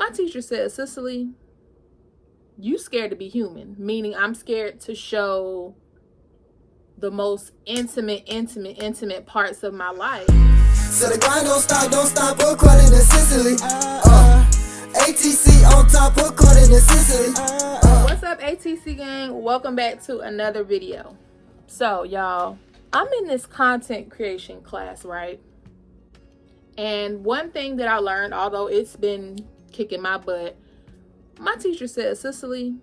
My teacher said, Cicely, you scared to be human, meaning I'm scared to show the most intimate parts of my life. So the grind don't stop, according to Cicely. ATC on top, according to Cicely. What's up, ATC gang? Welcome back to another video. So, y'all, I'm in this content creation class, right? And one thing that I learned, although it's been kicking my butt, my teacher said, Cicely,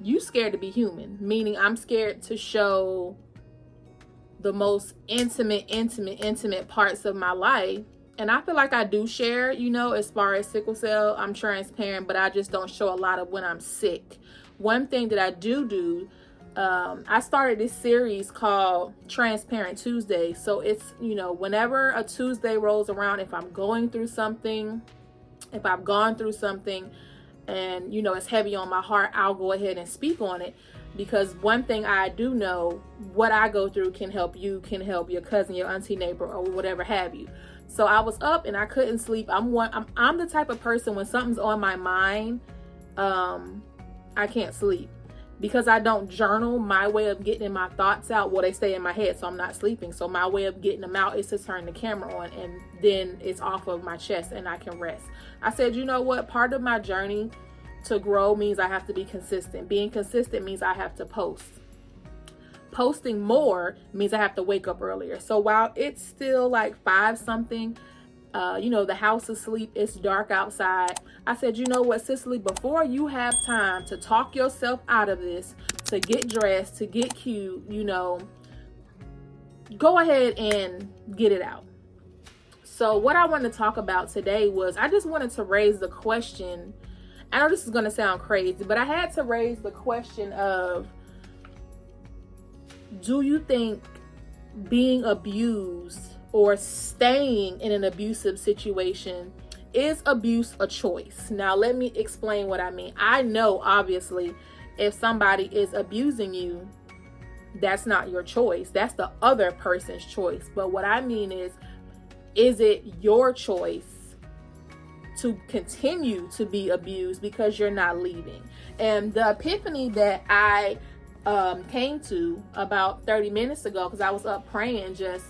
you scared to be human, meaning I'm scared to show the most intimate parts of my life. And I feel like I do share, as far as sickle cell, I'm transparent, but I just don't show a lot of when I'm sick. One thing that I do, I started this series called Transparent Tuesday. So it's, whenever a Tuesday rolls around, if I'm going through something, if I've gone through something and, it's heavy on my heart, I'll go ahead and speak on it. Because one thing I do know, what I go through can help you, can help your cousin, your auntie, neighbor, or whatever have you. So I was up and I couldn't sleep. I'm the type of person, when something's on my mind, I can't sleep. Because I don't journal, my way of getting my thoughts out, well, they stay in my head, so I'm not sleeping. So my way of getting them out is to turn the camera on, and then it's off of my chest and I can rest. I said, you know what? Part of my journey to grow means I have to be consistent. Being consistent means I have to post. Posting more means I have to wake up earlier. So while it's still like 5 something, the house is asleep, it's dark outside, I said, you know what, Cicely, before you have time to talk yourself out of this, to get dressed, to get cute, go ahead and get it out. So what I wanted to talk about today was, I just wanted to raise the question. I know this is going to sound crazy, but I had to raise the question of, do you think being abused or staying in an abusive situation, is abuse a choice? Now, let me explain what I mean. I know, obviously, if somebody is abusing you, that's not your choice. That's the other person's choice. But what I mean is it your choice to continue to be abused because you're not leaving? And the epiphany that I came to about 30 minutes ago, because I was up praying, just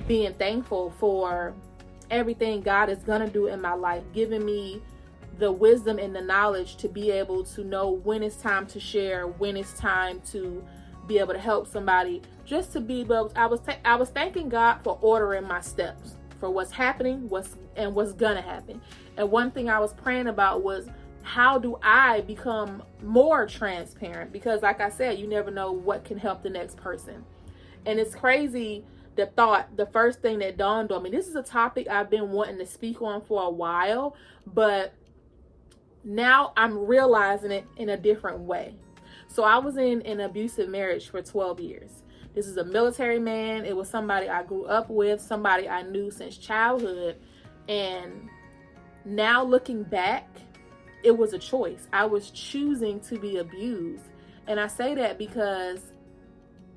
being thankful for everything God is gonna do in my life, giving me the wisdom and the knowledge to be able to know when it's time to share, when it's time to be able to help somebody, just to be able. I was thanking God for ordering my steps, for what's happening, what's gonna happen. And one thing I was praying about was, how do I become more transparent? Because like I said, you never know what can help the next person. And it's crazy, the first thing that dawned on me, this is a topic I've been wanting to speak on for a while, but now I'm realizing it in a different way. So I was in an abusive marriage for 12 years. This is a military man. It was somebody I grew up with, somebody I knew since childhood. And now looking back, it was a choice. I was choosing to be abused. And I say that because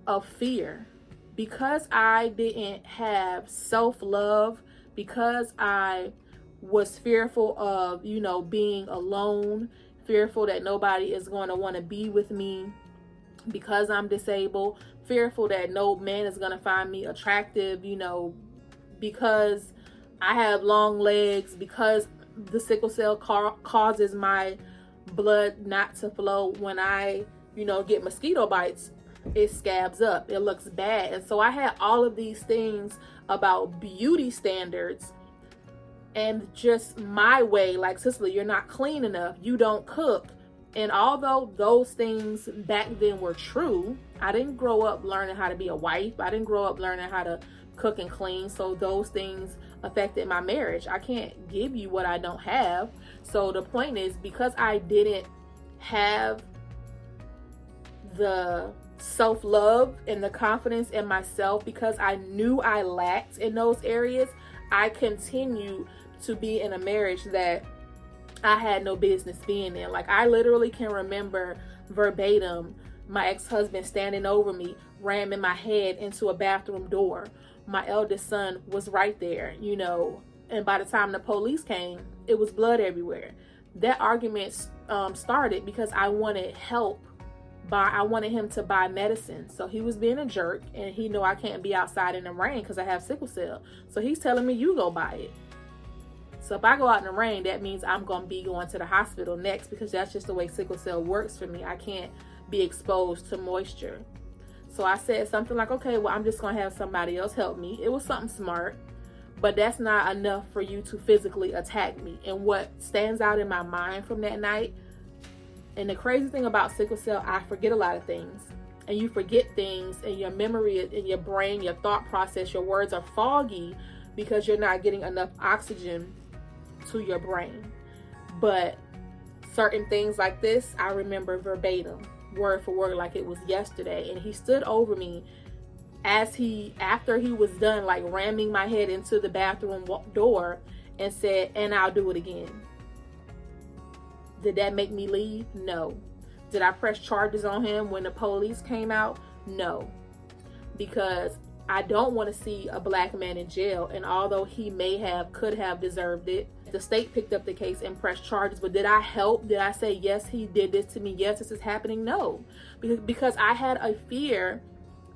of fear. Because I didn't have self-love, because I was fearful of, being alone, fearful that nobody is going to want to be with me, because I'm disabled, fearful that no man is going to find me attractive, because I have long legs, because the sickle cell causes my blood not to flow. When I, get mosquito bites, it scabs up, it looks bad. And so I had all of these things about beauty standards and just my way, like, Cicely, you're not clean enough, you don't cook. And although those things back then were true, I didn't grow up learning how to be a wife. I didn't grow up learning how to cook and clean. So those things affected my marriage. I can't give you what I don't have. So the point is, because I didn't have the self-love and the confidence in myself, because I knew I lacked in those areas, I continued to be in a marriage that I had no business being in. Like, I literally can remember verbatim my ex-husband standing over me, ramming my head into a bathroom door. My eldest son was right there, and by the time the police came, it was blood everywhere. That argument started because I wanted help. I wanted him to buy medicine. So he was being a jerk, and he know I can't be outside in the rain because I have sickle cell. So he's telling me, you go buy it. So if I go out in the rain, that means I'm going to be going to the hospital next, because that's just the way sickle cell works for me. I can't be exposed to moisture. So I said something like, okay, well, I'm just going to have somebody else help me. It was something smart, but that's not enough for you to physically attack me. And what stands out in my mind from that night, and the crazy thing about sickle cell, I forget a lot of things. And you forget things, and your memory in your brain, your thought process, your words are foggy because you're not getting enough oxygen to your brain. But certain things like this, I remember verbatim, word for word, like it was yesterday. And he stood over me after he was done, like ramming my head into the bathroom door, and said, and I'll do it again. Did that make me leave? No. Did I press charges on him when the police came out? No. Because I don't want to see a black man in jail. And although he could have deserved it, the state picked up the case and pressed charges. But did I help? Did I say, yes, he did this to me? Yes, this is happening? No. Because I had a fear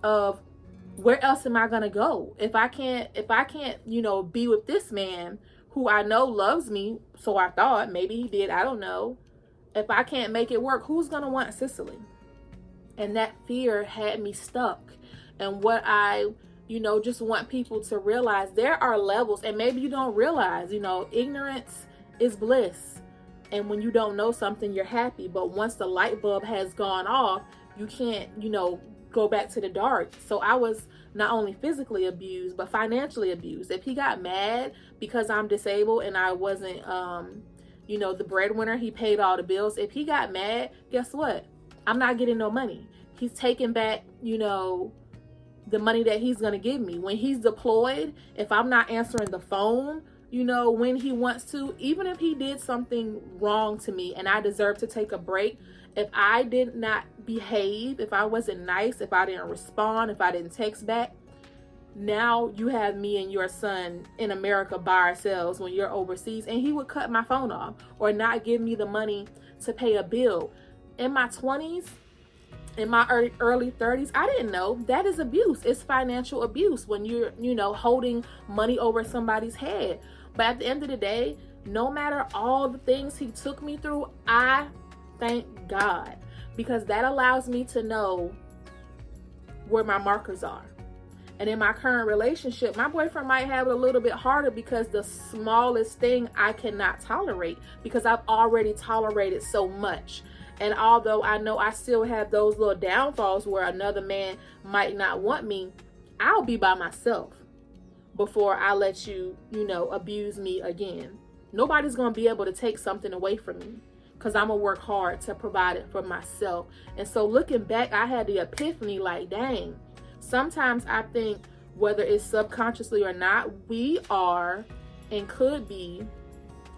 of, where else am I going to go? If I can't, be with this man who I know loves me, so I thought, maybe he did, I don't know. If I can't make it work, who's gonna want Cicely? And that fear had me stuck. And what I, just want people to realize, there are levels, and maybe you don't realize, ignorance is bliss. And when you don't know something, you're happy. But once the light bulb has gone off, you can't, go back to the dark. So I was not only physically abused, but financially abused. If he got mad because I'm disabled and I wasn't, the breadwinner, he paid all the bills. If he got mad, guess what? I'm not getting no money. He's taking back, the money that he's going to give me. When he's deployed, if I'm not answering the phone, when he wants to, even if he did something wrong to me and I deserve to take a break, if I did not behave, if I wasn't nice, if I didn't respond, if I didn't text back, now you have me and your son in America by ourselves when you're overseas, and he would cut my phone off or not give me the money to pay a bill. In my 20s, in my early 30s, I didn't know that is abuse. It's financial abuse when you're, holding money over somebody's head. But at the end of the day, no matter all the things he took me through, I thank God, because that allows me to know where my markers are. And in my current relationship, my boyfriend might have it a little bit harder because the smallest thing I cannot tolerate, because I've already tolerated so much. And although I know I still have those little downfalls where another man might not want me, I'll be by myself before I let you, abuse me again. Nobody's going to be able to take something away from me, because I'm going to work hard to provide it for myself. And so looking back, I had the epiphany, like, dang, sometimes I think, whether it's subconsciously or not, we are and could be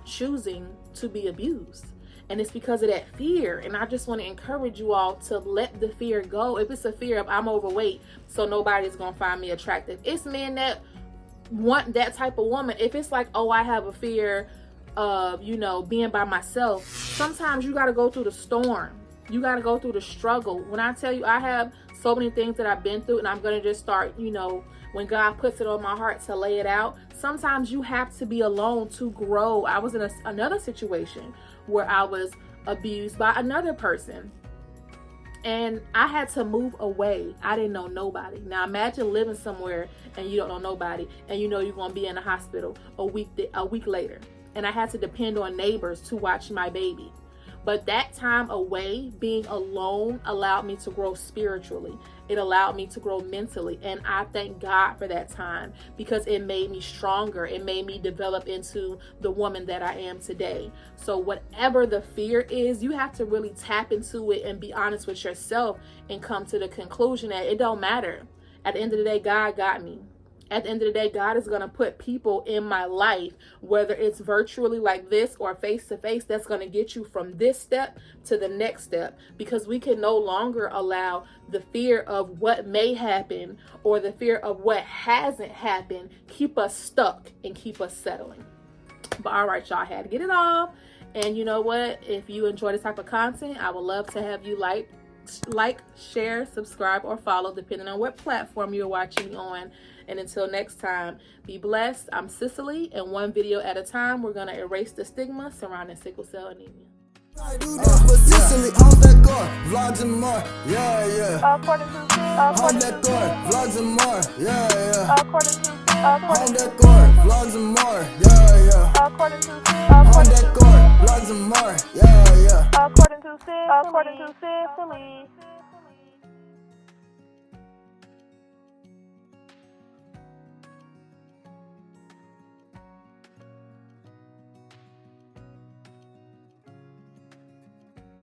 choosing to be abused. And it's because of that fear. And I just want to encourage you all to let the fear go. If it's a fear of, I'm overweight, so nobody's going to find me attractive. It's men that want that type of woman. If it's like, oh, I have a fear of, being by myself, sometimes you got to go through the storm. You got to go through the struggle. When I tell you, I have so many things that I've been through, and I'm going to just start, when God puts it on my heart to lay it out. Sometimes you have to be alone to grow. I was in another situation where I was abused by another person, and I had to move away. I didn't know nobody. Now imagine living somewhere and you don't know nobody, and you're going to be in the hospital a week later. And I had to depend on neighbors to watch my baby. But that time away, being alone, allowed me to grow spiritually. It allowed me to grow mentally. And I thank God for that time, because it made me stronger. It made me develop into the woman that I am today. So whatever the fear is, you have to really tap into it and be honest with yourself and come to the conclusion that it don't matter. At the end of the day, God got me. At the end of the day, God is going to put people in my life, whether it's virtually like this or face to face, that's going to get you from this step to the next step, because we can no longer allow the fear of what may happen or the fear of what hasn't happened keep us stuck and keep us settling. But all right, y'all, I had to get it off. And you know what? If you enjoy this type of content, I would love to have you like, share, subscribe, or follow, depending on what platform you're watching on. And until next time, be blessed. I'm Cicely, and one video at a time, we're going to erase the stigma surrounding sickle cell anemia. I do this for Cicely, on that core, vlogs and more, yeah, yeah. On that core, vlogs and more, yeah, yeah. On that core, vlogs and more, yeah, yeah. On that core, vlogs and more, yeah, yeah. According to Cicely.